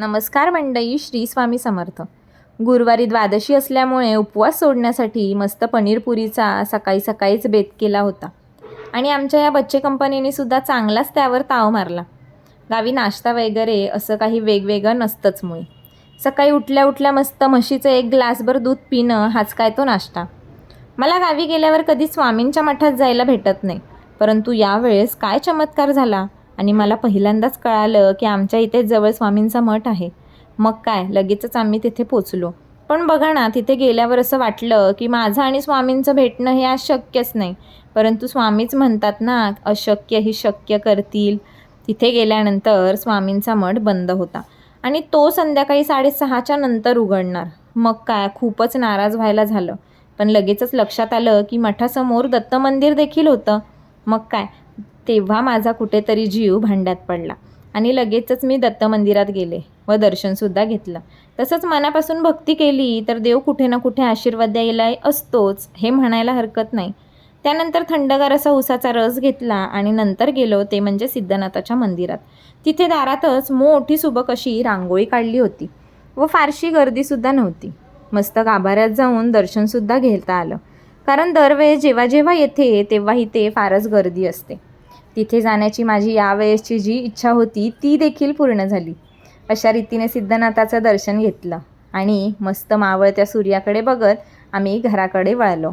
नमस्कार मंडळी, श्री स्वामी समर्थ. गुरुवारी द्वादशी असल्यामुळे उपवास सोडण्यासाठी मस्त पनीरपुरीचा सकाळी सकाळीच बेत केला होता आणि आमच्या या बच्चे कंपनीने सुद्धा चांगलाच त्यावर ताव मारला. गावी नाश्ता वगैरे असं काही वेगवेगळं नसतंच मुळे. सकाळी उठल्या उठल्या मस्त म्हशीचं एक ग्लासभर दूध पिणं हाच काय तो नाश्ता. मला गावी गेल्यावर कधी स्वामींच्या मठात जायला भेटत नाही, परंतु यावेळेस काय चमत्कार झाला आणि मला पहिल्यांदाच कळालं की आमच्या इथे जवळ स्वामींचा मठ आहे. मग काय, लगेचच आम्ही तिथे पोचलो. पण बघा ना, तिथे गेल्यावर असं वाटलं की माझं आणि स्वामींचं भेटणं हे आज शक्यच नाही, परंतु स्वामीच म्हणतात ना, अशक्य ही शक्य करतील. तिथे गेल्यानंतर स्वामींचा मठ बंद होता आणि तो संध्याकाळी 6:30च्या नंतर उघडणार. मग काय, खूपच नाराज व्हायला झालं. पण लगेचच लक्षात आलं की मठासमोर दत्त मंदिर देखील होतं. मग काय, तेव्हा माझा कुठेतरी जीव भांड्यात पडला आणि लगेचच मी दत्त मंदिरात गेले व दर्शनसुद्धा घेतलं. तसंच मनापासून भक्ती केली तर देव कुठे ना कुठे आशीर्वाद द्यायला असतोच, हे म्हणायला हरकत नाही. त्यानंतर थंडगार असा उसाचा रस घेतला आणि नंतर गेलो ते म्हणजे सिद्धनाथाच्या मंदिरात. तिथे दारातच मोठी सुबक अशी रांगोळी काढली होती व फारशी गर्दीसुद्धा नव्हती. मस्त गाभाऱ्यात जाऊन दर्शनसुद्धा घेता आलं, कारण दरवेळेस जेव्हा जेव्हा येते तेव्हा इथे फारच गर्दी असते. तिथे जाण्याची माझी यावेळेसची जी इच्छा होती ती देखील पूर्ण झाली. अशा रीतीने सिद्धनाथाचं दर्शन घेतलं आणि मस्त मावळत्या सूर्याकडे बघत आम्ही घराकडे वळलो.